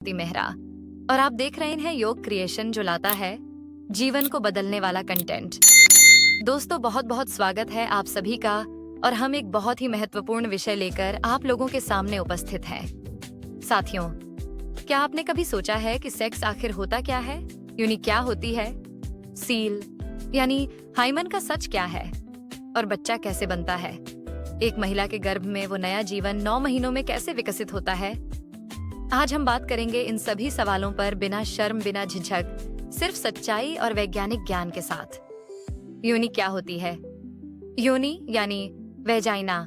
मेहरा और आप देख रहे हैं योग क्रिएशन जो लाता है जीवन को बदलने वाला कंटेंट। दोस्तों बहुत बहुत स्वागत है आप सभी का और हम एक बहुत ही महत्वपूर्ण विषय लेकर आप लोगों के सामने उपस्थित हैं। साथियों, क्या आपने कभी सोचा है कि सेक्स आखिर होता क्या है? यानी क्या होती है सील यानी हाइमन का सच क्या है और बच्चा कैसे बनता है? एक महिला के गर्भ में वो नया जीवन 9 महीनों में कैसे विकसित होता है? आज हम बात करेंगे इन सभी सवालों पर बिना शर्म बिना झिझक, सिर्फ सच्चाई और वैज्ञानिक ज्ञान के साथ। योनि क्या होती है? योनि यानी वेजाइना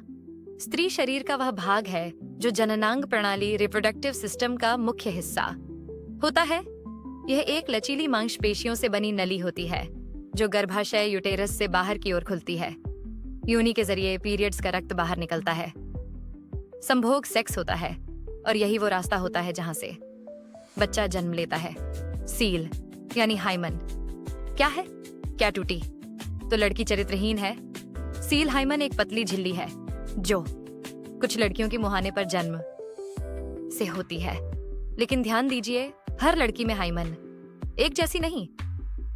स्त्री शरीर का वह भाग है जो जननांग प्रणाली रिप्रोडक्टिव सिस्टम का मुख्य हिस्सा होता है। यह एक लचीली मांसपेशियों से बनी नली होती है जो गर्भाशय यूटेरस से बाहर की ओर खुलती है। योनि के जरिए पीरियड्स का रक्त बाहर निकलता है। संभोग सेक्स होता है और यही वो रास्ता होता है जहां से बच्चा जन्म लेता है। सील यानी हाइमन क्या है? क्या टूटी तो लड़की चरित्रहीन है। सील हाइमन एक पतली झिल्ली है जो कुछ लड़कियों के मुहाने पर जन्म से होती है, लेकिन ध्यान दीजिए हर लड़की में हाइमन एक जैसी नहीं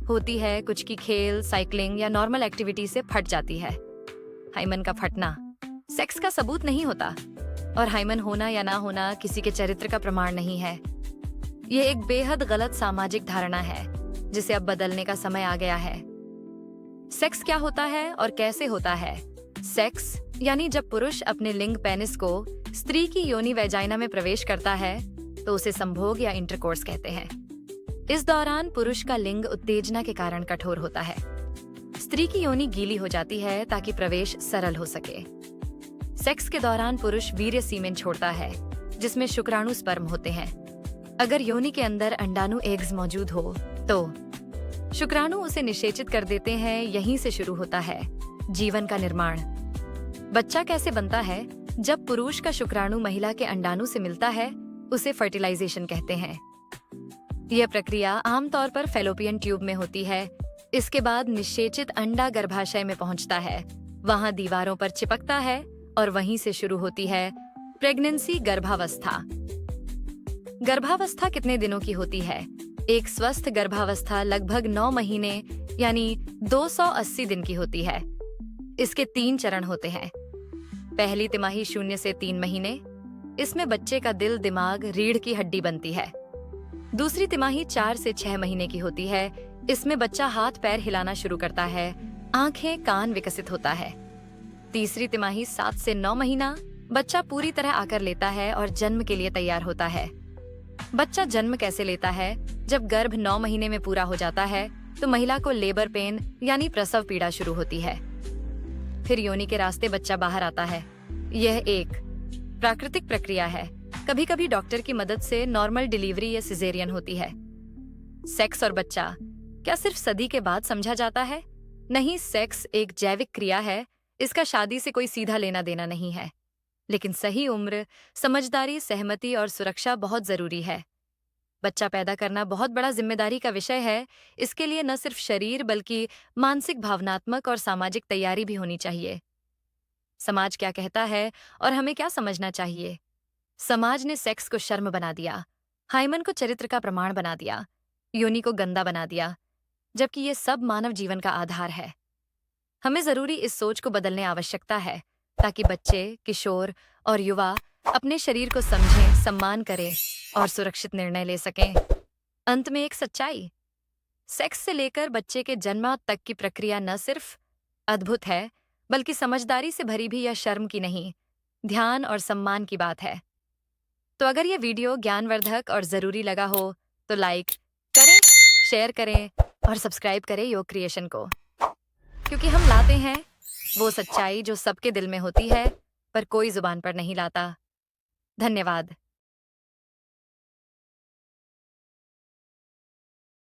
होती है। कुछ की खेल, साइकिलिंग या नॉर्मल एक्टिविटी से फट जाती है। हाइमन का फटना सेक्स का सबूत नहीं होता और हाइमन होना या ना होना किसी के चरित्र का प्रमाण नहीं है। ये एक बेहद गलत सामाजिक धारणा है जिसे अब बदलने का समय आ गया है। सेक्स क्या होता है और कैसे होता है? सेक्स यानी जब पुरुष अपने लिंग पेनिस को स्त्री की योनि वेजाइना में प्रवेश करता है तो उसे संभोग या इंटरकोर्स कहते हैं। इस दौरान पुरुष का लिंग उत्तेजना के कारण कठोर होता है। स्त्री की योनि गीली हो जाती है ताकि प्रवेश सरल हो सके। सेक्स के दौरान पुरुष वीर्य सीमेन छोड़ता है जिसमें शुक्राणु स्पर्म होते हैं। अगर योनि के अंदर अंडाणु एग्स मौजूद हो तो शुक्राणु उसे निषेचित कर देते हैं। यहीं से शुरू होता है जीवन का निर्माण। बच्चा कैसे बनता है? जब पुरुष का शुक्राणु महिला के अंडाणु से मिलता है उसे फर्टिलाइजेशन कहते हैं। यह प्रक्रिया आमतौर पर फैलोपियन ट्यूब में होती है। इसके बाद निषेचित अंडा गर्भाशय में पहुंचता है, वहां दीवारों पर चिपकता है और वहीं से शुरू होती है प्रेगनेंसी, गर्भावस्था। गर्भावस्था कितने दिनों की होती है? एक स्वस्थ गर्भावस्था लगभग 9 महीने यानी 280 दिन की होती है। इसके 3 चरण होते हैं। पहली तिमाही 0 से 3 महीने, इसमें बच्चे का दिल, दिमाग, रीढ़ की हड्डी बनती है। दूसरी तिमाही 4 से 6 महीने की होती है। इसमें बच्चा हाथ पैर हिलाना शुरू करता है, आंखें, कान विकसित होता है। तीसरी तिमाही 7 से 9 महीना, बच्चा पूरी तरह आकर लेता है और जन्म के लिए तैयार होता है। बच्चा जन्म कैसे लेता है? जब गर्भ 9 महीने में पूरा हो जाता है तो महिला को लेबर पेन यानी प्रसव पीड़ा शुरू होती है। फिर योनि के रास्ते बच्चा बाहर आता है। यह एक प्राकृतिक प्रक्रिया है। कभी कभी डॉक्टर की मदद से नॉर्मल डिलीवरी या सिजेरियन होती है। सेक्स और बच्चा क्या सिर्फ सदी के बाद समझा जाता है? नहीं, सेक्स एक जैविक क्रिया है। इसका शादी से कोई सीधा लेना देना नहीं है, लेकिन सही उम्र, समझदारी, सहमति और सुरक्षा बहुत जरूरी है। बच्चा पैदा करना बहुत बड़ा जिम्मेदारी का विषय है। इसके लिए न सिर्फ शरीर बल्कि मानसिक, भावनात्मक और सामाजिक तैयारी भी होनी चाहिए। समाज क्या कहता है और हमें क्या समझना चाहिए? समाज ने सेक्स को शर्म बना दिया, हाइमन को चरित्र का प्रमाण बना दिया, योनि को गंदा बना दिया, जबकि ये सब मानव जीवन का आधार है। हमें जरूरी इस सोच को बदलने आवश्यकता है ताकि बच्चे, किशोर और युवा अपने शरीर को समझें, सम्मान करें और सुरक्षित निर्णय ले सकें। अंत में एक सच्चाई, सेक्स से लेकर बच्चे के जन्म तक की प्रक्रिया न सिर्फ अद्भुत है बल्कि समझदारी से भरी भी या शर्म की नहीं, ध्यान और सम्मान की बात है। तो अगर ये वीडियो ज्ञानवर्धक और जरूरी लगा हो तो लाइक करें, शेयर करें और सब्सक्राइब करें योग क्रिएशन को, क्योंकि हम लाते हैं वो सच्चाई जो सबके दिल में होती है पर कोई जुबान पर नहीं लाता। धन्यवाद।